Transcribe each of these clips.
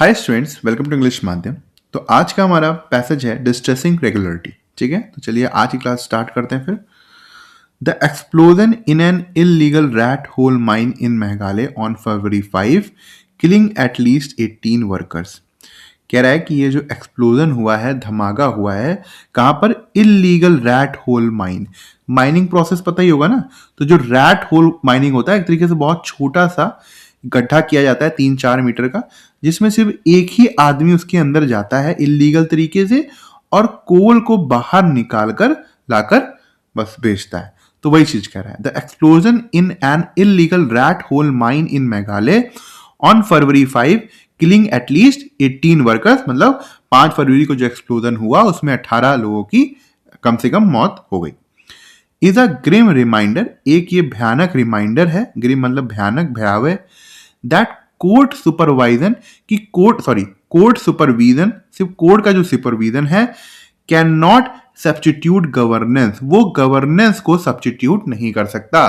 Hi students, welcome to English Madhyam. तो आज का हमारा पैसेज है डिस्ट्रेसिंग रेगुलरिटी। ठीक है, तो चलिए आज की क्लास स्टार्ट करते हैं। फिर the explosion in an illegal rat whole mine in Meghalaya on February 5 killing at least 18 workers. कह रहा है कि ये जो एक्सप्लोजन हुआ है, धमाका हुआ है, कहाँ पर? Illegal rat whole mine. Mining process पता ही होगा ना। तो जो रैट होल माइनिंग होता है, एक तरीके से बहुत छोटा सा गड्ढा किया जाता है 3-4 मीटर का, जिसमें सिर्फ एक ही आदमी उसके अंदर जाता है इलीगल तरीके से और कोल को बाहर निकाल कर लाकर बस बेचता है। तो वही चीज कह रहा है। The explosion in an illegal rat whole mine in Meghalaya on February 5 killing at least 18 workers. मतलब 5 फरवरी को जो एक्सप्लोजन हुआ उसमें 18 लोगों की कम से कम मौत हो गई। इज अ ग्रिम रिमाइंडर, एक ये भयानक रिमाइंडर है, ग्रिम मतलब भयानक, भयावह, दैट कोर्ट सुपरवाइजन की कोर्ट सुपरविजन, सिर्फ कोर्ट का जो सुपरविजन है, कैन नॉट सब्स्टिट्यूट गवर्नेंस, वो गवर्नेंस को सब्स्टिट्यूट नहीं कर सकता।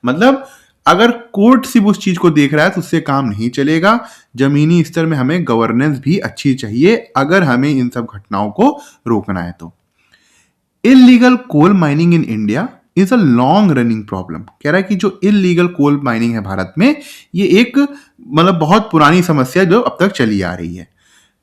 मतलब अगर कोर्ट सिर्फ उस चीज को देख रहा है तो उससे काम नहीं चलेगा। जमीनी स्तर में हमें गवर्नेंस भी अच्छी चाहिए अगर हमें इन सब घटनाओं को रोकना है। तो illegal coal mining in India is a long running problem. कह रहा है कि जो इलीगल कोल माइनिंग है भारत में, ये एक मतलब बहुत पुरानी समस्या जो अब तक चली आ रही है।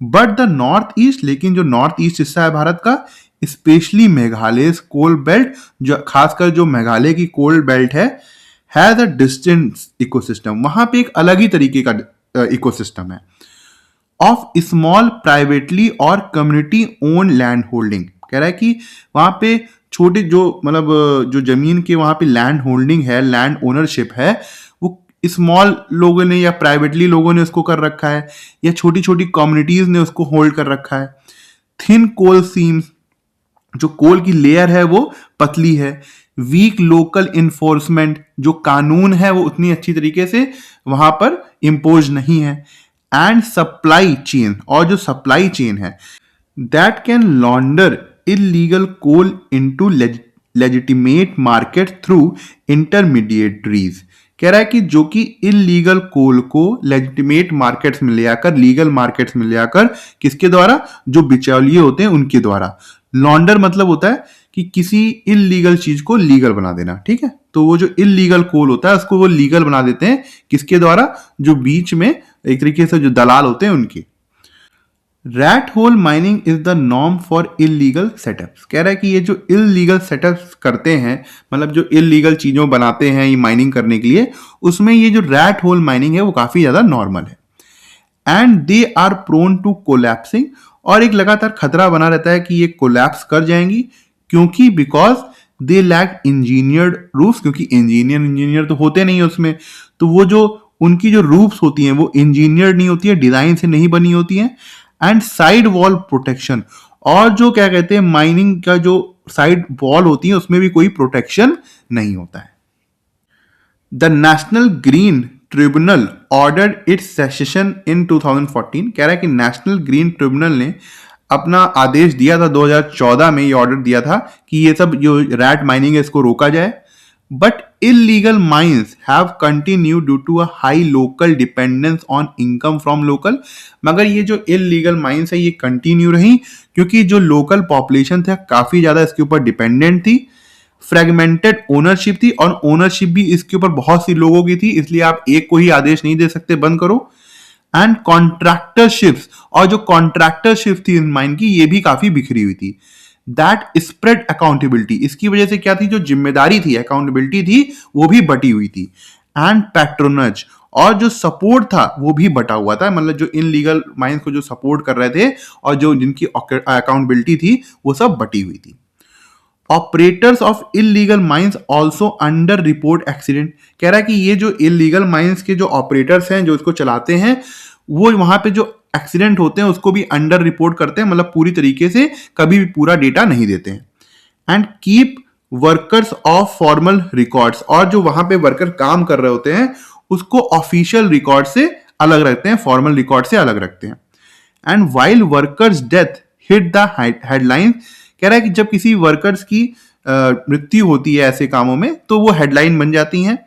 बट द नॉर्थ ईस्ट, लेकिन जो नॉर्थ ईस्ट हिस्सा है भारत का, स्पेशली मेघालय कोल बेल्ट, जो खासकर जो मेघालय की coal belt has a distinct ecosystem. वहां पे एक अलग ही तरीके का इकोसिस्टम है ऑफ स्मॉल प्राइवेटली और कम्युनिटी ओन लैंड होल्डिंग। कह रहा है कि वहां पे छोटे जो मतलब जो जमीन के वहां पे लैंड होल्डिंग है, लैंड ओनरशिप है, वो स्मॉल लोगों ने या प्राइवेटली लोगों ने उसको कर रखा है, या छोटी छोटी कम्युनिटीज ने उसको होल्ड कर रखा है। थिन कोल सीम्स, जो कोल की लेयर है वो पतली है। वीक लोकल इन्फोर्समेंट, जो कानून है वो उतनी अच्छी तरीके से वहां पर इम्पोज नहीं है। एंड सप्लाई चेन, और जो सप्लाई चेन है, that can launder illegal coal into legitimate market through intermediaries. कह रहा है कि जो कि इलीगल कोल को लेजिटिमेट मार्केट्स में ले आकर, लीगल मार्केट्स में ले आकर, किसके द्वारा? जो बिचौलिए होते हैं उनके द्वारा। लॉन्डर मतलब होता है कि किसी इलीगल चीज को लीगल बना देना। ठीक है, तो वो जो इलीगल कोल होता है उसको वो लीगल बना देते हैं, किसके द्वारा? जो बीच में एक तरीके से जो दलाल होते हैं उनके। Rat hole mining is the norm for illegal setups. कह रहा है कि ये जो इलीगल सेटअप्स करते हैं, मतलब जो इलीगल चीजों बनाते हैं ये माइनिंग करने के लिए, उसमें ये जो रैट होल माइनिंग है वो काफी ज्यादा नॉर्मल है। And they are prone to collapsing, और एक लगातार खतरा बना रहता है कि ये कोलैप्स कर जाएंगी, क्योंकि because they lack engineered roofs, क्योंकि इंजीनियर तो होते नहीं है उसमें। तो वो जो उनकी जो रूफ्स होती हैं वो इंजीनियर्ड नहीं होती है, डिजाइन से नहीं बनी होती हैं। एंड साइड वॉल प्रोटेक्शन, और जो क्या कहते हैं माइनिंग का जो साइड वॉल होती है उसमें भी कोई प्रोटेक्शन नहीं होता है। The national green tribunal ordered it's session in 2014। कह रहा है कि नेशनल ग्रीन ट्रिब्यूनल ने अपना आदेश दिया था 2014 में, ये ऑर्डर दिया था कि ये सब जो रैट माइनिंग है इसको रोका जाए। But illegal mines have continued due to a high local dependence on income from local। मगर ये जो illegal mines है ये कंटिन्यू रही क्योंकि जो लोकल पॉपुलेशन था काफी ज्यादा इसके ऊपर डिपेंडेंट थी। फ्रेगमेंटेड ओनरशिप थी, और ओनरशिप भी इसके ऊपर बहुत सी लोगों की थी, इसलिए आप एक को ही आदेश नहीं दे सकते बंद करो। एंड कॉन्ट्रैक्टरशिप्स, और जो कॉन्ट्रैक्टरशिप थी इन माइन की ये भी काफी बिखरी हुई थी। दैट स्प्रेड अकाउंटेबिलिटी, इसकी वजह से क्या थी, जो जिम्मेदारी थी, अकाउंटेबिलिटी थी, वो भी बटी हुई थी। एंड पैट्रोनज, और जो सपोर्ट था वो भी बटा हुआ था। मतलब जो इनलीगल माइंस को जो सपोर्ट कर रहे थे और जो जिनकी अकाउंटेबिलिटी थी वो सब बटी हुई थी। Operators of illegal mines also under report accident. कह रहा है कि ये जो इलीगल माइंस के जो ऑपरेटर्स हैं जो इसको चलाते हैं, वो वहां पे जो एक्सीडेंट होते हैं उसको भी अंडर रिपोर्ट करते हैं, मतलब पूरी तरीके से कभी भी पूरा डेटा नहीं देते हैं। And keep workers of formal records, और जो वहां पे वर्कर काम कर रहे होते हैं उसको ऑफिशियल रिकॉर्ड से अलग रखते हैं, फॉर्मल रिकॉर्ड से अलग रखते हैं। And while workers death hit the headline. कह रहा है कि जब किसी वर्कर्स की मृत्यु होती है ऐसे कामों में तो वो हेडलाइन बन जाती हैं।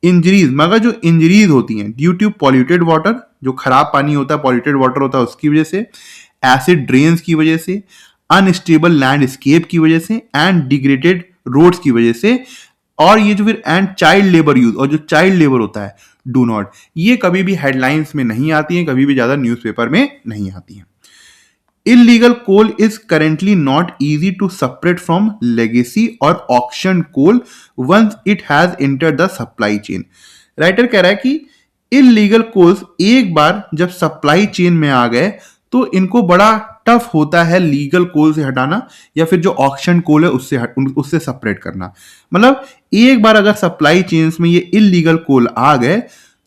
इंजरीज, मगर जो इंजरीज होती हैं ड्यू टू पॉल्यूटेड वाटर, जो खराब पानी होता है, पॉल्यूटेड वाटर होता है, उसकी वजह से, एसिड ड्रेन्स की वजह से, अनस्टेबल लैंडस्केप की वजह से, एंड डिग्रेडेड रोड्स की वजह से, और ये जो फिर एंड चाइल्ड लेबर यूज, और जो चाइल्ड लेबर होता है, डू नॉट, ये कभी भी हेडलाइंस में नहीं आती है, कभी भी ज्यादा न्यूज़पेपर में नहीं आती है. Illegal coal is currently not easy to separate from legacy or auction coal once it has entered the supply chain. Writer कह रहा है कि इलीगल कोल्स एक बार जब सप्लाई चेन में आ गए तो इनको बड़ा टफ होता है लीगल कोल से हटाना, या फिर जो ऑक्शन कोल है उससे सेपरेट करना. मतलब एक बार अगर सप्लाई चेन्स में ये इलीगल कोल आ गए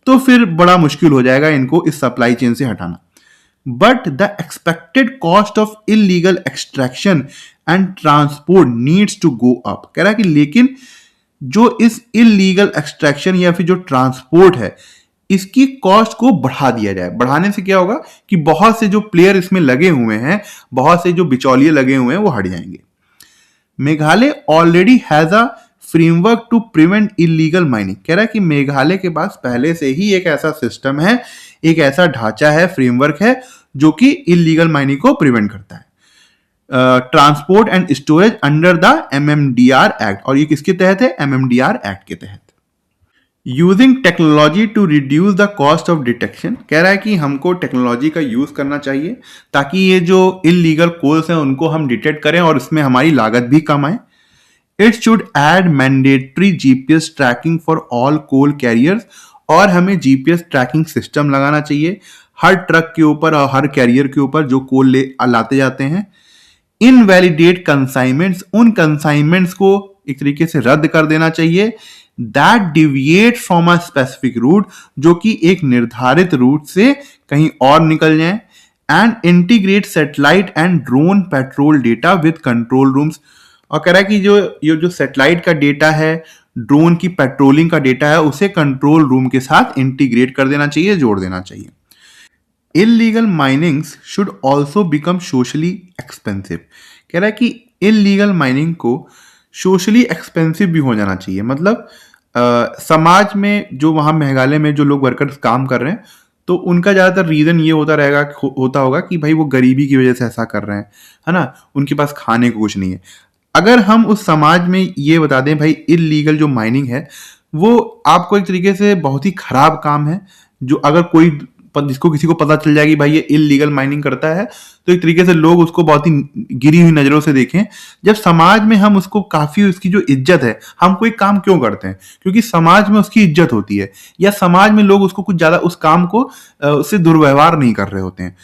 तो फिर बड़ा मुश्किल हो जाएगा इनको इस सप्लाई चेन से हटाना. But the expected cost of illegal extraction and transport needs to go up. कह रहा है कि लेकिन जो इस इलीगल एक्सट्रैक्शन या फिर जो ट्रांसपोर्ट है इसकी कॉस्ट को बढ़ा दिया जाए. बढ़ाने से क्या होगा कि बहुत से जो प्लेयर इसमें लगे हुए हैं, बहुत से जो बिचौलिए लगे हुए हैं वो हट जाएंगे. Meghalaya already has a framework to prevent illegal mining. कह रहा है कि मेघालय के पास पहले से ही एक ऐसा सिस्टम है, एक ऐसा ढांचा है, फ्रेमवर्क है जो कि इलीगल माइनिंग को प्रिवेंट करता है. Transport and storage under the MMDR act. और ये किसके तहत है? MMDR एक्ट के तहत. Using technology to reduce the cost of detection. कह रहा है कि हमको टेक्नोलॉजी का यूज करना चाहिए ताकि ये जो इलीगल कोल्स हैं उनको हम डिटेक्ट करें और इसमें हमारी लागत भी कम आए. It should add mandatory GPS tracking for all coal carriers. और हमें GPS ट्रैकिंग सिस्टम लगाना चाहिए हर ट्रक के ऊपर और हर कैरियर के ऊपर जो कोल लाते जाते हैं. Invalidate consignments. उन कंसाइनमेंट्स को एक तरीके से रद्द कर देना चाहिए that deviate from a specific route, जो कि एक निर्धारित रूट से कहीं और निकल जाए. And integrate satellite and drone petrol data with control rooms. और कह रहा है कि जो सैटेलाइट का डेटा है, ड्रोन की पेट्रोलिंग का डेटा है, उसे कंट्रोल रूम के साथ इंटीग्रेट कर देना चाहिए, जोड़ देना चाहिए. Illegal minings should also become socially expensive. कह रहा है कि इलीगल माइनिंग को सोशली एक्सपेंसिव भी हो जाना चाहिए. मतलब समाज में जो वहाँ मेघालय में जो लोग वर्कर्स काम कर रहे हैं तो उनका ज़्यादातर रीज़न ये होता होगा कि भाई वो गरीबी की वजह से ऐसा कर रहे हैं, है ना, उनके पास खाने को कुछ नहीं है. अगर हम उस समाज में ये बता दें भाई इलीगल जो माइनिंग है वो आपको एक तरीके से बहुत ही खराब काम है, जो अगर कोई जिसको किसी को पता चल जाएगी भाई ये इलीगल माइनिंग करता है तो एक तरीके से लोग उसको बहुत ही गिरी हुई नजरों से देखें. जब समाज में हम उसको काफी उसकी जो इज्जत है, हम कोई काम क्यों करते हैं? क्योंकि समाज में उसकी इज्जत होती है या समाज में लोग उसको कुछ ज्यादा उस काम को उससे दुर्व्यवहार नहीं कर रहे होते हैं.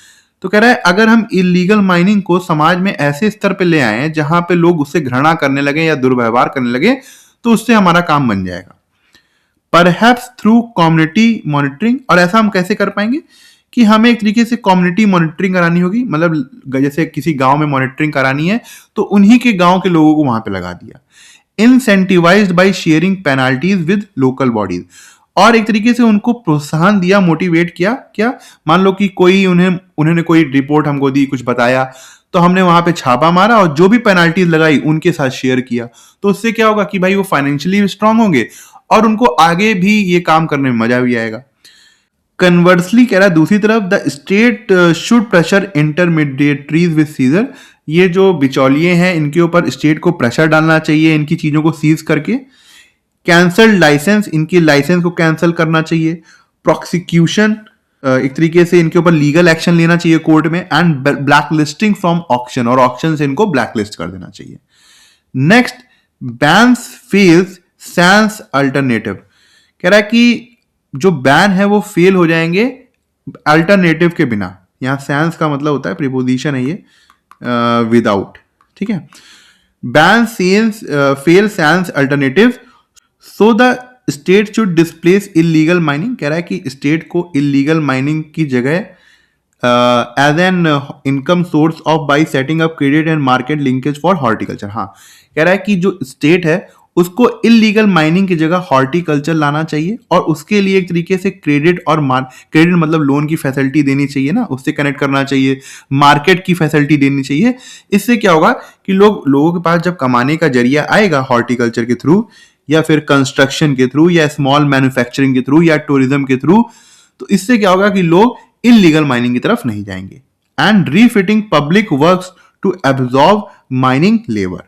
तो कह रहा है अगर हम इलीगल माइनिंग को समाज में ऐसे स्तर पे ले आए जहां पे लोग उससे घृणा करने लगे या दुर्व्यवहार करने लगे तो उससे हमारा काम बन जाएगा. Perhaps through community monitoring. और ऐसा हम कैसे कर पाएंगे कि हमें एक तरीके से कम्युनिटी मॉनिटरिंग करानी होगी. मतलब जैसे किसी गांव में मॉनिटरिंग करानी है तो उन्हीं के गांव के लोगों को वहां पे लगा दिया. Incentivised by sharing penalties with local bodies. और एक तरीके से उनको प्रोत्साहन दिया, मोटिवेट किया. क्या मान लो कि कोई उन्होंने कोई रिपोर्ट हमको दी, कुछ बताया, तो हमने वहां पे छापा मारा और जो भी पेनाल्टीज लगाई उनके साथ शेयर किया. तो उससे क्या होगा कि भाई वो फाइनेंशियली स्ट्रांग होंगे और उनको आगे भी ये काम करने में मजा भी आएगा. कन्वर्सली कह रहा है दूसरी तरफ the state should pressure intermediaries with seizure. ये जो बिचौलिए हैं इनके ऊपर स्टेट को प्रेशर डालना चाहिए इनकी चीजों को सीज करके. कैंसल्ड लाइसेंस, इनकी लाइसेंस को कैंसिल करना चाहिए. प्रोसिक्यूशन, एक तरीके से इनके ऊपर लीगल एक्शन लेना चाहिए कोर्ट में. And black listing from auction, और ऑक्शन से इनको ब्लैक लिस्ट कर देना चाहिए. Next, bans fails sans alternative. कह रहा है कि जो बैन है वो फेल हो जाएंगे अल्टरनेटिव के बिना. यहां सैंस का मतलब होता है प्रीपोजिशन है ये, विदाउट. ठीक है. Ban fail sans alternative so the state should displace illegal mining. कह रहा है कि स्टेट को इलीगल माइनिंग की जगह as an income source of by setting up credit and market linkage for horticulture. हाँ, कह रहा है कि जो स्टेट है उसको इलीगल माइनिंग की जगह हॉर्टिकल्चर लाना चाहिए और उसके लिए एक तरीके से क्रेडिट और क्रेडिट मतलब लोन की फैसिलिटी देनी चाहिए ना, उससे कनेक्ट करना चाहिए, मार्केट की फैसिलिटी देनी चाहिए. इससे क्या होगा कि लोगों के पास जब कमाने का जरिया आएगा हॉर्टिकल्चर के थ्रू या फिर कंस्ट्रक्शन के थ्रू या स्मॉल मैन्युफैक्चरिंग के थ्रू या टूरिज्म के थ्रू, तो इससे क्या होगा कि लोग इलीगल माइनिंग की तरफ नहीं जाएंगे। And refitting public works to absorb mining labour.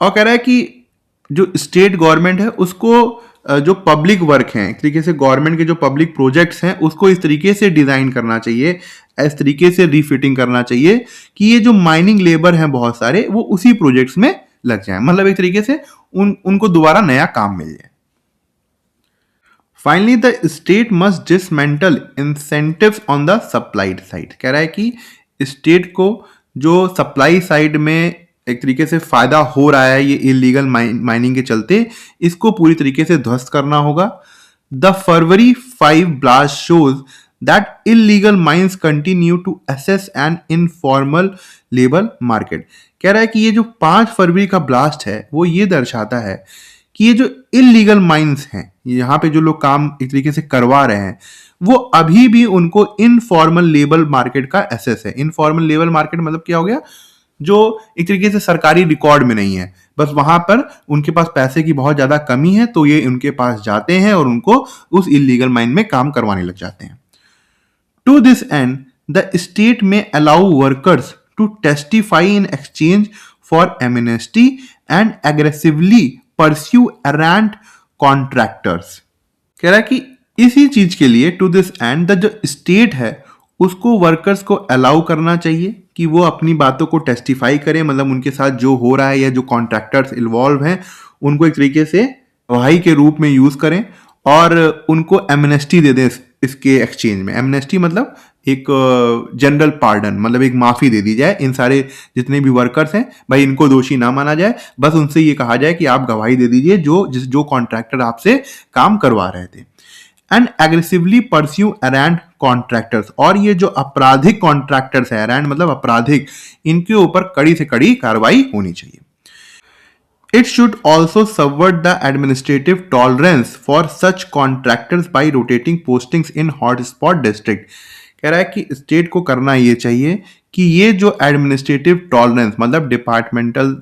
और कह रहा है कि जो स्टेट गवर्नमेंट है उसको जो पब्लिक वर्क हैं, एक तरीके से गवर्नमेंट के जो पब्लिक प्रोजेक्ट्स हैं उसको इस तरीके से डिजाइन करना चाहिए, इस तरीके से रीफिटिंग करना चाहिए कि ये जो माइनिंग लेबर हैं बहुत सारे वो उसी प्रोजेक्ट्स में लग जाए, मतलब एक तरीके से उनको दोबारा नया काम मिल जाए। Finally the state must dismantle incentives on the supplied side. कह रहा है कि स्टेट को जो सप्लाई साइड में एक तरीके से फायदा हो रहा है ये इलीगल माइनिंग के चलते, इसको पूरी तरीके से ध्वस्त करना होगा। The February 5 blast shows that illegal mines continue to access an informal labour market. कह रहा है कि ये जो 5 फरवरी का ब्लास्ट है वो ये दर्शाता है कि ये जो इलीगल माइंस हैं, यहाँ पे जो लोग काम एक तरीके से करवा रहे हैं, वो अभी भी उनको इनफॉर्मल लेबर मार्केट का एसेस है। इनफॉर्मल लेबर मार्केट मतलब क्या हो गया, जो एक तरीके से सरकारी रिकॉर्ड में नहीं है, बस वहां पर उनके पास पैसे की बहुत ज्यादा कमी है तो ये उनके पास जाते हैं और उनको उस इलीगल माइन में काम करवाने लग जाते हैं। To this end the state में allow workers to testify in exchange for amnesty and aggressively pursue errant contractors. कह रहा है कि इसी चीज के लिए टू दिस एंड द जो स्टेट है उसको वर्कर्स को अलाउ करना चाहिए कि वो अपनी बातों को टेस्टिफाई करें, मतलब उनके साथ जो हो रहा है या जो कॉन्ट्रैक्टर्स इन्वॉल्व हैं उनको एक तरीके से गवाही के रूप में यूज करें और उनको एमनेस्टी दे दें इसके एक्सचेंज में। एमनेस्टी मतलब एक जनरल पार्डन, मतलब एक माफी दे दी जाए इन सारे जितने भी वर्कर्स हैं, भाई इनको दोषी ना माना जाए, बस उनसे ये कहा जाए कि आप गवाही दे दीजिए जो कॉन्ट्रैक्टर आपसे काम करवा रहे थे। And aggressively pursue aren't contractors, और ये जो आपराधिक कॉन्ट्रैक्टर्स है, अरेंट मतलब आपराधिक, इनके ऊपर कड़ी से कड़ी कार्रवाई होनी चाहिए। It should also subvert the administrative tolerance for such contractors by rotating postings in hotspot district। कह रहा है कि स्टेट को करना ये चाहिए कि ये जो एडमिनिस्ट्रेटिव टॉलरेंस मतलब डिपार्टमेंटल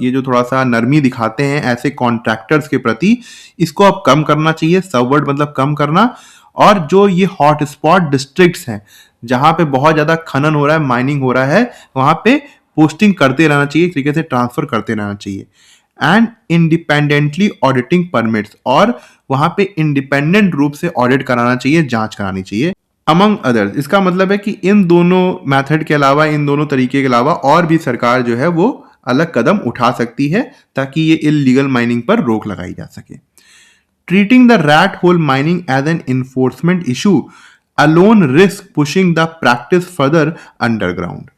ये जो थोड़ा सा नरमी दिखाते हैं ऐसे कॉन्ट्रैक्टर्स के प्रति, इसको अब कम करना चाहिए। सबवर्ट मतलब कम करना। और जो ये हॉटस्पॉट डिस्ट्रिक्ट्स हैं जहां पे बहुत ज्यादा खनन हो रहा है, माइनिंग हो रहा है, वहां पे पोस्टिंग करते रहना चाहिए, एक तरीके से ट्रांसफर करते रहना चाहिए। एंड इंडिपेंडेंटली ऑडिटिंग परमिट्स, और वहां पे इंडिपेंडेंट रूप से ऑडिट कराना चाहिए, जांच करानी चाहिए। अमंग अदर्स, इसका मतलब है कि इन दोनों मेथड के अलावा, इन दोनों तरीके के अलावा और भी सरकार जो है वो अलग कदम उठा सकती है ताकि ये इलीगल माइनिंग पर रोक लगाई जा सके। Treating the rat hole mining as an enforcement issue alone risk pushing the practice further underground.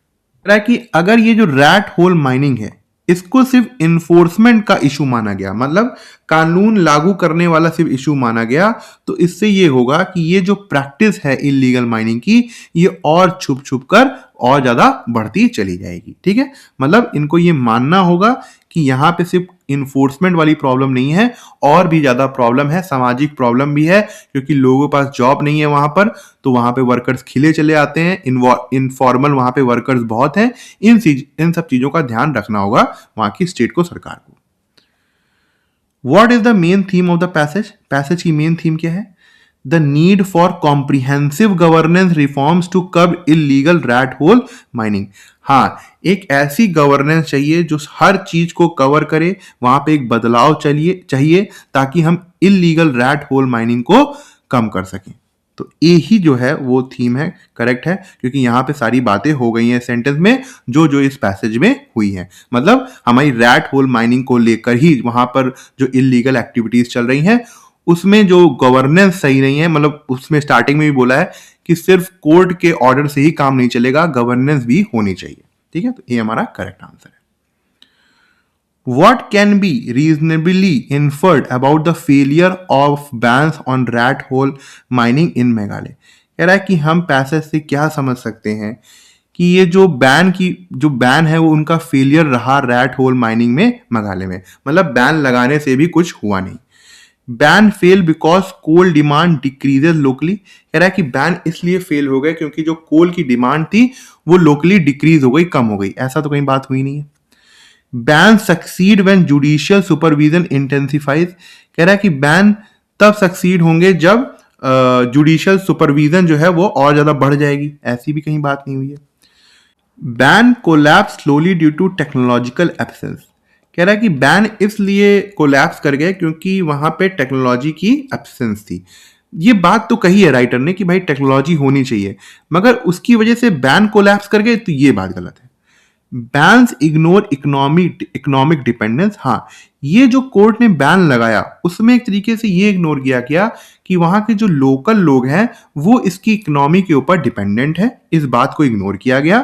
कि अगर ये जो रैट होल माइनिंग है इसको सिर्फ इन्फोर्समेंट का इशू माना गया, मतलब कानून लागू करने वाला सिर्फ इशू माना गया, तो इससे ये होगा कि ये जो प्रैक्टिस है इलीगल माइनिंग की ये और छुप छुप कर और ज्यादा बढ़ती चली जाएगी। ठीक है, मतलब इनको ये मानना होगा कि यहाँ पे सिर्फ इन्फोर्समेंट वाली प्रॉब्लम नहीं है, और भी ज्यादा प्रॉब्लम है, सामाजिक प्रॉब्लम भी है, क्योंकि लोगों के पास जॉब नहीं है वहां पर, तो वहां पे वर्कर्स खिले चले आते हैं, इनफॉर्मल वहां पे वर्कर्स बहुत हैं। इन सब चीजों का ध्यान रखना होगा वहां की स्टेट को, सरकार को। What is the main theme of the passage? Passage की मेन थीम क्या है? The need for comprehensive governance reforms to curb illegal rat hole mining. हाँ, एक ऐसी गवर्नेंस चाहिए जो हर चीज को कवर करे, वहां पे एक बदलाव चाहिए ताकि हम इलीगल रैट होल माइनिंग को कम कर सकें। तो ये ही जो है वो थीम है, करेक्ट है, क्योंकि यहाँ पे सारी बातें हो गई हैं सेंटेंस में जो जो इस पैसेज में हुई हैं। मतलब हमारी रैट होल माइनिंग को लेकर ही वहां पर जो इलीगल एक्टिविटीज चल रही हैं उसमें जो गवर्नेंस सही नहीं है, मतलब उसमें स्टार्टिंग में भी बोला है कि सिर्फ कोर्ट के ऑर्डर से ही काम नहीं चलेगा, गवर्नेंस भी होनी चाहिए। ठीक है, तो ये हमारा करेक्ट आंसर है। What can be reasonably inferred about the failure of bans on rat hole mining in Meghalaya? कह रहा है कि हम पैसेज से क्या समझ सकते हैं कि ये जो बैन है वो उनका फेलियर रहा रैट होल माइनिंग में मेघालय में, मतलब बैन लगाने से भी कुछ हुआ नहीं। Ban fail because coal demand decreases locally. कह रहा है कि बैन इसलिए फेल हो गए क्योंकि जो कोल की डिमांड थी वो लोकली डिक्रीज हो गई, कम हो गई। ऐसा तो कहीं बात हुई नहीं है। Ban succeed when judicial supervision intensifies. कह रहा है कि बैन तब सक्सीड होंगे जब जुडिशियल सुपरविजन जो है वो और ज़्यादा बढ़ जाएगी, ऐसी भी कहीं बात नहीं हुई है। Ban collapse slowly due to technological absence, कह रहा है कि बैन इसलिए कोलैप्स कर गए क्योंकि वहां पे टेक्नोलॉजी की एब्सेंस थी। ये बात तो कही है राइटर ने कि भाई टेक्नोलॉजी होनी चाहिए, मगर उसकी वजह से बैन कोलैप्स कर गए, तो ये बात गलत है। बैन्स इग्नोर इकोनॉमिक डिपेंडेंस, हाँ, ये जो कोर्ट ने बैन लगाया उसमें एक तरीके से ये इग्नोर किया गया कि वहां के जो लोकल लोग हैं वो इसकी इकोनॉमी के ऊपर डिपेंडेंट है, इस बात को इग्नोर किया गया।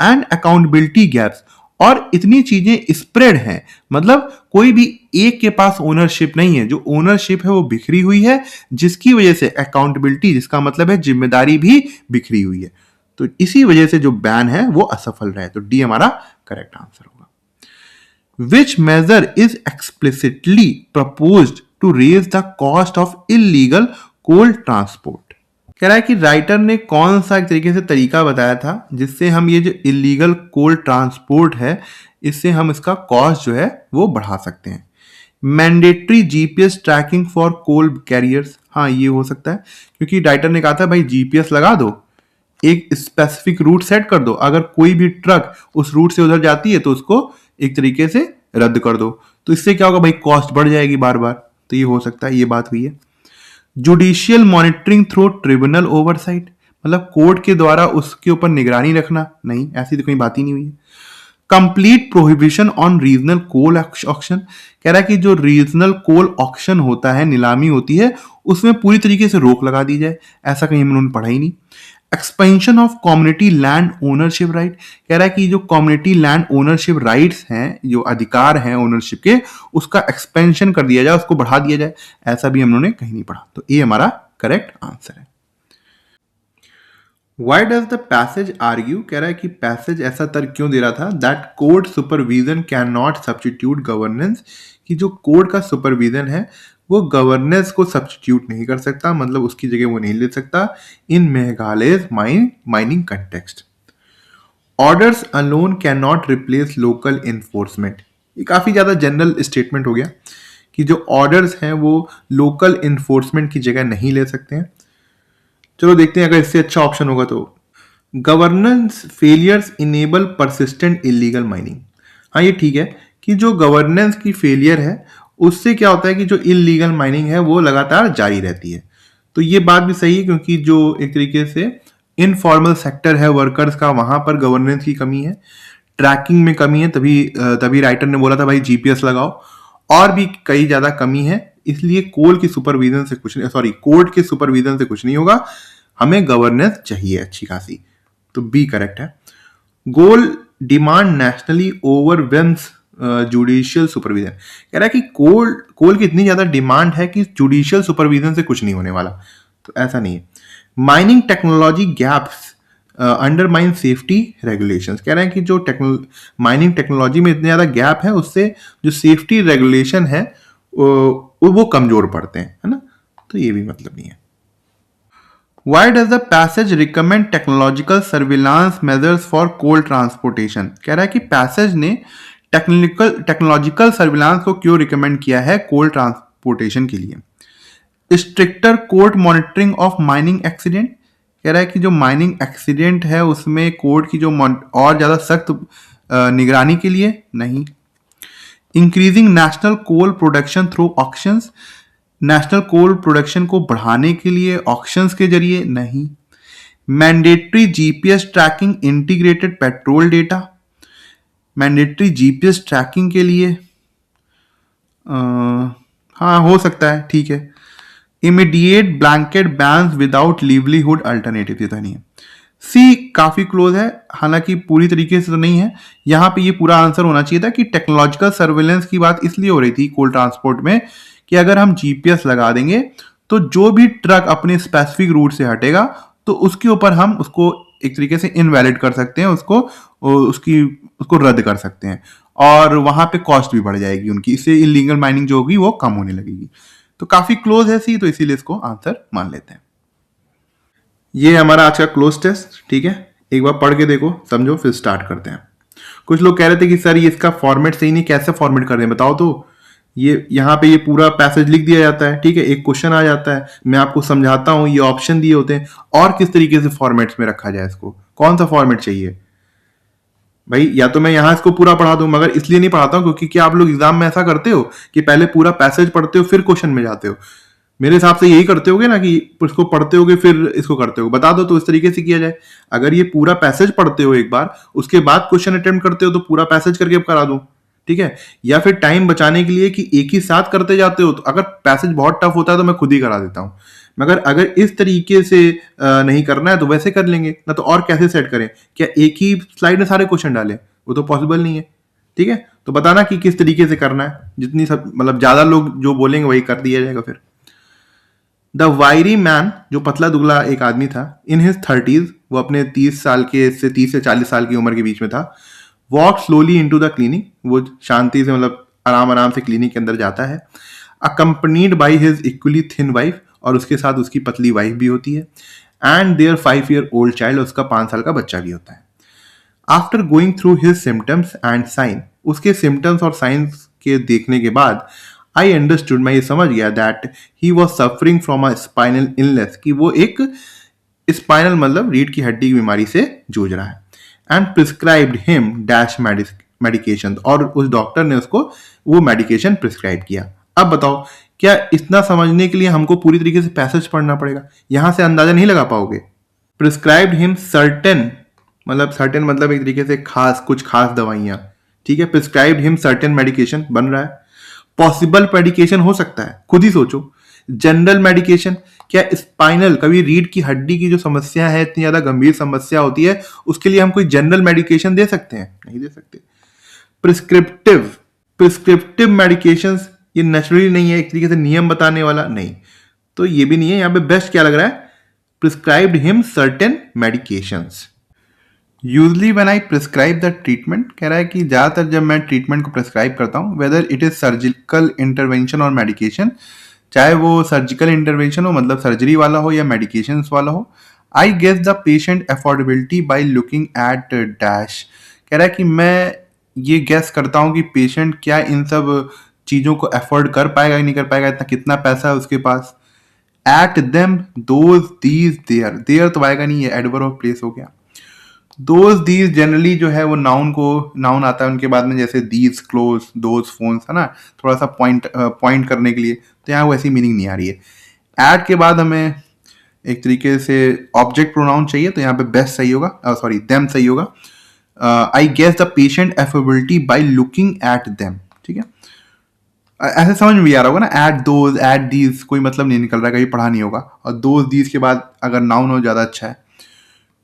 एंड अकाउंटेबिलिटी गैप्स, और इतनी चीजें स्प्रेड हैं, मतलब कोई भी एक के पास ओनरशिप नहीं है, जो ओनरशिप है वो बिखरी हुई है, जिसकी वजह से अकाउंटेबिलिटी, जिसका मतलब है जिम्मेदारी भी बिखरी हुई है। तो इसी वजह से जो बैन है वो असफल रहा है, तो डी हमारा करेक्ट आंसर होगा। Which measure is explicitly proposed to raise the cost of illegal coal transport, कह रहा है कि राइटर ने कौन सा एक तरीके से तरीका बताया था जिससे हम ये जो इलीगल कोल ट्रांसपोर्ट है इससे हम इसका कॉस्ट जो है वो बढ़ा सकते हैं। Mandatory GPS tracking for coal carriers, हाँ ये हो सकता है, क्योंकि राइटर ने कहा था भाई जीपीएस लगा दो, एक स्पेसिफिक रूट सेट कर दो, अगर कोई भी ट्रक उस रूट से उधर जाती है तो उसको एक तरीके से रद्द कर दो, तो इससे क्या होगा भाई, कॉस्ट बढ़ जाएगी बार बार, तो ये हो सकता है, ये बात हुई है। Judicial monitoring through tribunal oversight, मतलब कोर्ट के द्वारा उसके ऊपर निगरानी रखना, नहीं ऐसी तो कोई बात ही नहीं हुई है। Complete prohibition on regional coal auction, कह रहा है कि जो रीजनल कोल ऑक्शन होता है, नीलामी होती है, उसमें पूरी तरीके से रोक लगा दी जाए, ऐसा कहीं उन्होंने पढ़ा ही नहीं। Expansion of community land ownership right, कह रहा है कि जो कम्युनिटी लैंड ओनरशिप राइट्स हैं, जो अधिकार हैं ओनरशिप के, उसका एक्सपेंशन कर दिया जाए, उसको बढ़ा दिया जाए, ऐसा भी हम लोगों ने कहीं नहीं पढ़ा, तो ये हमारा करेक्ट आंसर है। Why does the passage argue, कह रहा है कि पैसेज ऐसा तर्क क्यों दे रहा था, that court supervision can not substitute governance, कि जो कोर्ट का सुपरविजन है वो गवर्नेंस को सब्स्टिट्यूट नहीं कर सकता, मतलब उसकी जगह वो नहीं ले सकता in Meghalaya mining context. Orders alone can not replace local enforcement, ये काफी ज्यादा जनरल स्टेटमेंट हो गया कि जो ऑर्डर्स हैं वो लोकल इन्फोर्समेंट की जगह नहीं ले सकते हैं। चलो देखते हैं अगर इससे अच्छा ऑप्शन होगा तो। Governance failures enable persistent illegal mining, हाँ ये ठीक है कि जो गवर्नेंस की फेलियर है उससे क्या होता है कि जो इलीगल माइनिंग है वो लगातार जारी रहती है, तो ये बात भी सही है, क्योंकि जो एक तरीके से इनफॉर्मल सेक्टर है वर्कर्स का, वहां पर गवर्नेंस की कमी है, ट्रैकिंग में कमी है, तभी राइटर ने बोला था भाई जीपीएस लगाओ, और भी कई ज्यादा कमी है, इसलिए कोर्ट के सुपरविजन से कुछ नहीं होगा, हमें गवर्नेंस चाहिए अच्छी खासी, तो बी करेक्ट है। गोल डिमांड नेशनली ओवरवेम्स जुडिशियल सुपरविजन, कह रहा है कि कोल की इतनी ज्यादा डिमांड है कि जुडिशियल सुपरविजन से कुछ नहीं होने वाला, तो ऐसा नहीं है। Mining technology gaps undermine safety regulations, कह रहे हैं कि जो माइनिंग टेक्नोलॉजी में इतने ज्यादा गैप है उससे जो सेफ्टी रेगुलेशन है वो कमजोर पड़ते हैं, है ना, तो ये भी मतलब नहीं है। Why does the passage recommend technological surveillance measures for coal transportation? कह रहा है कि पैसेज ने टेक्नोलॉजिकल सर्विलांस को क्यों रिकमेंड किया है कोल ट्रांसपोर्टेशन के लिए। Stricter court monitoring of mining accident, कह रहा है कि जो माइनिंग एक्सीडेंट है उसमें कोर्ट की जो और ज्यादा सख्त निगरानी के लिए, नहीं। Increasing national coal production through auctions, national coal production को बढ़ाने के लिए ऑक्शंस के जरिए, नहीं। Mandatory GPS tracking integrated patrol data, mandatory GPS tracking के लिए हाँ हो सकता है, ठीक है। Immediate blanket bans without livelihood alternative, ये तो नहीं है। सी काफी क्लोज है, हालांकि पूरी तरीके से तो नहीं है, यहां पे ये पूरा आंसर होना चाहिए था कि टेक्नोलॉजिकल सर्वेलेंस की बात इसलिए हो रही थी कोल ट्रांसपोर्ट में कि अगर हम जीपीएस लगा देंगे तो जो भी ट्रक अपने स्पेसिफिक रूट से हटेगा तो उसके ऊपर हम उसको एक तरीके से इनवैलिड कर सकते हैं, उसको रद्द कर सकते हैं, और वहां पे कॉस्ट भी बढ़ जाएगी उनकी, इससे इलीगल माइनिंग जो होगी वो कम होने लगेगी, तो काफी क्लोज है सी, तो इसीलिए इसको आंसर मान लेते हैं। ये हमारा आज का क्लोज टेस्ट, ठीक है, एक बार पढ़ के देखो, समझो, फिर स्टार्ट करते हैं। कुछ लोग कह रहे थे कि सर ये इसका फॉर्मेट सही नहीं, कैसे फॉर्मेट कर रहे हैं बताओ, तो ये यहाँ पे ये पूरा पैसेज लिख दिया जाता है, ठीक है, एक क्वेश्चन आ जाता है, मैं आपको समझाता हूँ, ये ऑप्शन दिए होते हैं, और किस तरीके से फॉर्मेट्स में रखा जाए इसको, कौन सा फॉर्मेट चाहिए भाई। या तो मैं यहाँ इसको पूरा पढ़ा दूं, मगर इसलिए नहीं पढ़ाता हूँ क्योंकि क्या आप लोग एग्जाम में ऐसा करते हो कि पहले पूरा पैसेज पढ़ते हो फिर क्वेश्चन में जाते हो? मेरे हिसाब से यही करते होगे ना, कि इसको पढ़ते होगे फिर इसको करते हो। बता दो तो इस तरीके से किया जाए। अगर ये पूरा पैसेज पढ़ते हो एक बार, उसके बाद क्वेश्चन अटेम्प्ट करते हो, तो पूरा पैसेज करके करा दूं, ठीक है। या फिर टाइम बचाने के लिए कि एक ही साथ करते जाते हो, तो अगर पैसेज बहुत टफ होता है तो मैं खुद ही करा देता हूँ। मगर अगर इस तरीके से नहीं करना है तो वैसे कर लेंगे ना, तो और कैसे सेट करें? क्या एक ही स्लाइड में सारे क्वेश्चन डालें? वो तो पॉसिबल नहीं है, ठीक है। तो बताना कि किस तरीके से करना है, जितनी सब मतलब ज्यादा लोग जो बोलेंगे वही कर दिया जाएगा फिर। द वायरी मैन, जो पतला दुबला एक आदमी था, इन हिज 30s, वो अपने 30 साल के से 30 से 40 साल की उम्र के बीच में था, walk slowly into the clinic, वो शांति से मतलब आराम आराम से क्लिनिक के अंदर जाता है, accompanied by his equally thin wife, और उसके साथ उसकी पतली वाइफ भी होती है, and their 5 year old child, उसका 5 साल का बच्चा भी होता है। After going through his symptoms and sign, उसके सिम्टम्स और साइंस के देखने के बाद, आई अंडरस्टूड, मैं ये समझ गया, that he was suffering from a spinal illness, कि वो एक स्पाइनल मतलब रीढ़ की हड्डी की बीमारी से जूझ रहा है, and prescribed him dash medication, और उस डॉक्टर ने उसको वो मेडिकेशन प्रिस्क्राइब किया। अब बताओ, क्या इतना समझने के लिए हमको पूरी तरीके से पैसेज पढ़ना पड़ेगा? यहां से अंदाजा नहीं लगा पाओगे। प्रिस्क्राइब्ड हिम सर्टेन मतलब एक तरीके से खास, कुछ खास दवाइयां, ठीक है। प्रिस्क्राइब्ड हिम सर्टेन मेडिकेशन बन रहा है। पॉसिबल मेडिकेशन हो सकता है, खुद ही सोचो। जनरल मेडिकेशन, क्या स्पाइनल, कभी रीढ़ की हड्डी की जो समस्या है, इतनी ज्यादा गंभीर समस्या होती है, उसके लिए हम कोई जनरल मेडिकेशन दे सकते हैं? नहीं दे सकते। प्रिस्क्रिप्टिव, प्रिस्क्रिप्टिव मेडिकेशंस, ये नेचुरली नहीं है, एक तरीके से नियम बताने वाला नहीं, तो ये भी नहीं है। यहां पे बेस्ट क्या लग रहा है? Prescribed him certain medications. Usually when I prescribe the treatment, कह रहा है कि ज़्यादातर जब मैं ट्रीटमेंट को प्रिस्क्राइब करता हूँ, whether it is surgical intervention और मेडिकेशन, चाहे वो सर्जिकल इंटरवेंशन हो मतलब सर्जरी वाला हो या मेडिकेशंस वाला हो, I guess the patient affordability by looking at dash, कह रहा है कि मैं ये गेस करता हूँ कि पेशेंट क्या इन सब चीज़ों को अफोर्ड कर पाएगा या नहीं कर पाएगा, इतना कितना पैसा है उसके पास। At them, those, these, there, there तो आएगा नहीं, ये एडवर्ब ऑफ प्लेस हो गया। दोज दीज जनरली जो है वो नाउन आता है उनके बाद में, जैसे दीज क्लोज, दोज फोन्स, है ना, थोड़ा सा पॉइंट करने के लिए, तो यहाँ वो ऐसी मीनिंग नहीं आ रही है। एट के बाद हमें एक तरीके से ऑब्जेक्ट प्रोनाउन चाहिए, तो यहाँ पे बेस्ट सही होगा, सॉरी देम सही होगा। I guess the patient affability by looking at them, ठीक है। ऐसे समझ में भी आ रहा होगा ना, एट दोज, एट दीज, कोई मतलब नहीं निकल रहा है, कभी पढ़ा नहीं होगा, और दोज दीज के बाद अगर नाउन हो ज्यादा अच्छा है।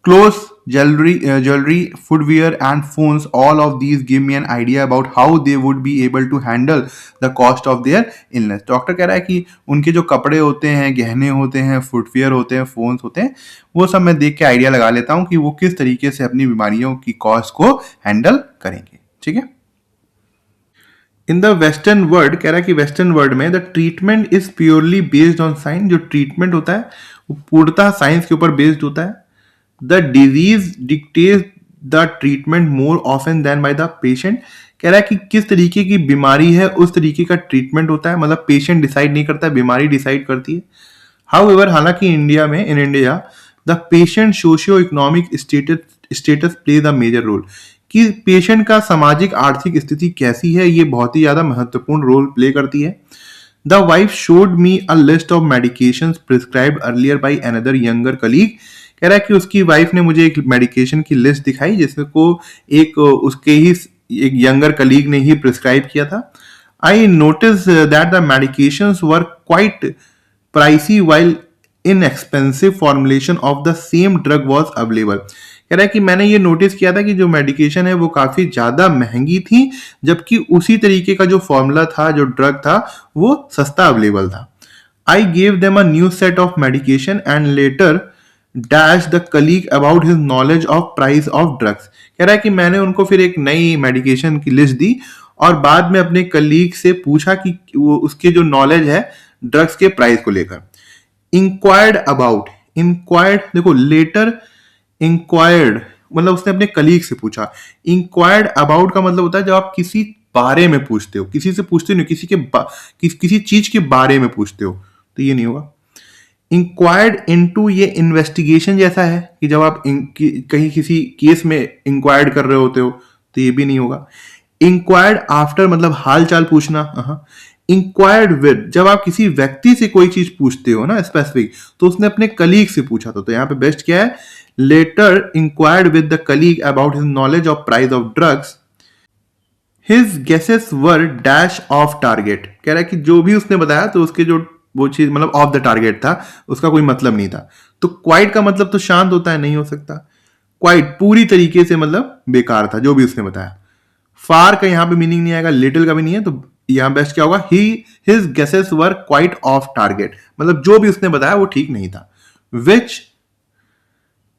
Clothes, jewelry, footwear, and phones, all of these give me an idea about how they would be able to handle the cost of their illness. Doctor कह रहा है कि उनके जो कपड़े होते हैं, गहने होते हैं, फुटवेयर होते हैं, फोन्स होते हैं, वो सब मैं देख के आइडिया लगा लेता हूँ कि वो किस तरीके से अपनी बीमारियों की कॉस्ट को हैंडल करेंगे, ठीक है। इन द वेस्टर्न वर्ल्ड, कह रहा है कि वेस्टर्न वर्ल्ड में the treatment is purely based on science, जो ट्रीटमेंट होता है वो पूर्णतः साइंस के ऊपर बेस्ड होता है। The disease dictate the treatment more often than by the patient, कह रहा है कि किस तरीके की बीमारी है उस तरीके का ट्रीटमेंट होता है, मतलब पेशेंट डिसाइड नहीं करता है, बीमारी डिसाइड करती है। हाउएवर, हालांकि इंडिया में, in India, the patient socio economic status plays a major role, कि पेशेंट का सामाजिक आर्थिक स्थिति कैसी है ये बहुत ही ज्यादा महत्वपूर्ण रोल प्ले करती है। The wife showed me a list of medications prescribed earlier by another younger colleague, कह रहा है कि उसकी वाइफ ने मुझे एक मेडिकेशन की लिस्ट दिखाई जिसको एक उसके ही एक यंगर कलीग ने ही प्रिस्क्राइब किया था। I notice that the medications were quite pricey while inexpensive formulation of the same drug was available, कह रहा है कि मैंने ये नोटिस किया था कि जो मेडिकेशन है वो काफी ज्यादा महंगी थी, जबकि उसी तरीके का जो फॉर्मूला था, जो ड्रग था, वो सस्ता अवेलेबल था। I gave them a new set of medication and later dash the colleague about his knowledge of price of drugs, कह रहा है कि मैंने उनको फिर एक नई मेडिकेशन की लिस्ट दी और बाद में अपने कलीग से पूछा कि वो उसके जो नॉलेज है ड्रग्स के प्राइस को लेकर। इंक्वायर्ड अबाउट, इंक्वायर्ड देखो, लेटर इंक्वायर्ड मतलब उसने अपने कलीग से पूछा। इंक्वायर्ड अबाउट का मतलब होता है जब आप किसी बारे में पूछते हो, किसी से पूछते नहीं, किसी चीज के बारे में पूछते हो, तो ये नहीं होगा। इंक्वायर्ड इनटू, ये इन्वेस्टिगेशन जैसा है कि जब आप कहीं किसी केस में इंक्वायर्ड कर रहे होते हो, तो ये भी नहीं होगा। इंक्वायर्ड आफ्टर मतलब हाल चाल पूछना। इंक्वायर्ड विद, जब आप किसी व्यक्ति से कोई चीज पूछते हो ना स्पेसिफिक, तो उसने अपने कलीग से पूछा था, तो यहाँ पे बेस्ट क्या है, later inquired with the colleague about his knowledge of price of drugs, his guesses were dash of target. कह रहा है कि जो भी उसने बताया तो उसके जो वो चीज मतलब ऑफ द टारगेट था, उसका कोई मतलब नहीं था। तो क्वाइट का मतलब तो शांत होता है, नहीं हो सकता। क्वाइट पूरी तरीके से मतलब बेकार था जो भी उसने बताया। फार का यहां पे मीनिंग नहीं आएगा, लिटिल का भी नहीं है, तो यहां बेस्ट क्या होगा, his guesses were quite off target, मतलब जो भी उसने बताया वो ठीक नहीं था। Which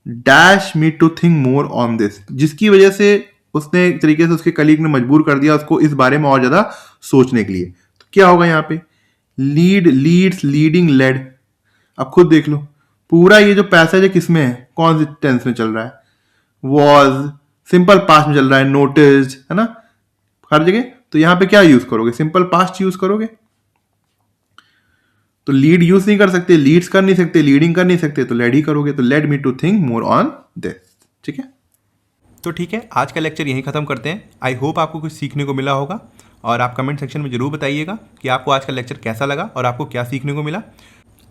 dash me to think more on this, जिसकी वजह से उसने एक तरीके से उसके कलीग ने मजबूर कर दिया उसको इस बारे में और ज्यादा सोचने के लिए। तो क्या होगा यहाँ पे, लीड, लीड्स, लीडिंग, लेड। अब खुद देख लो पूरा ये जो पैसेज है किसमें है, कौन से टेंस में चल रहा है, वॉज, सिंपल पास्ट में चल रहा है, नोटिस, है ना, हर जगह। तो यहां पे क्या यूज करोगे, सिंपल पास्ट यूज करोगे। तो लीड यूज नहीं कर सकते, लीड्स कर नहीं सकते, लीडिंग कर नहीं सकते, तो लेड ही करोगे। तो led me to think more on this. ठीक है, तो ठीक है, आज का लेक्चर यहीं ख़त्म करते हैं। आई होप आपको कुछ सीखने को मिला होगा, और आप कमेंट सेक्शन में ज़रूर बताइएगा कि आपको आज का लेक्चर कैसा लगा और आपको क्या सीखने को मिला।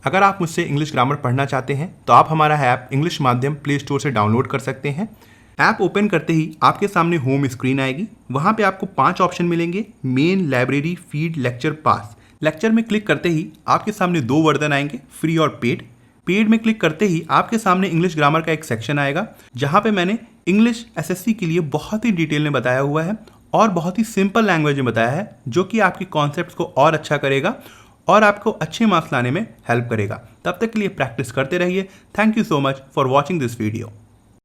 अगर आप मुझसे इंग्लिश ग्रामर पढ़ना चाहते हैं तो आप हमारा ऐप इंग्लिश माध्यम प्ले स्टोर से डाउनलोड कर सकते हैं। ऐप ओपन करते ही आपके सामने होम स्क्रीन आएगी, वहाँ पे आपको 5 ऑप्शन मिलेंगे, मेन, लाइब्रेरी, फीड, लेक्चर, पास। लेक्चर में क्लिक करते ही आपके सामने 2 वर्जन आएंगे, फ्री और पेड। पेड में क्लिक करते ही आपके सामने इंग्लिश ग्रामर का एक सेक्शन आएगा, जहाँ पे मैंने इंग्लिश एसएससी के लिए बहुत ही डिटेल में बताया हुआ है और बहुत ही सिंपल लैंग्वेज में बताया है, जो कि आपके कॉन्सेप्ट्स को और अच्छा करेगा और आपको अच्छे मार्क्स लाने में हेल्प करेगा। तब तक के लिए प्रैक्टिस करते रहिए। Thank you so much for watching this video.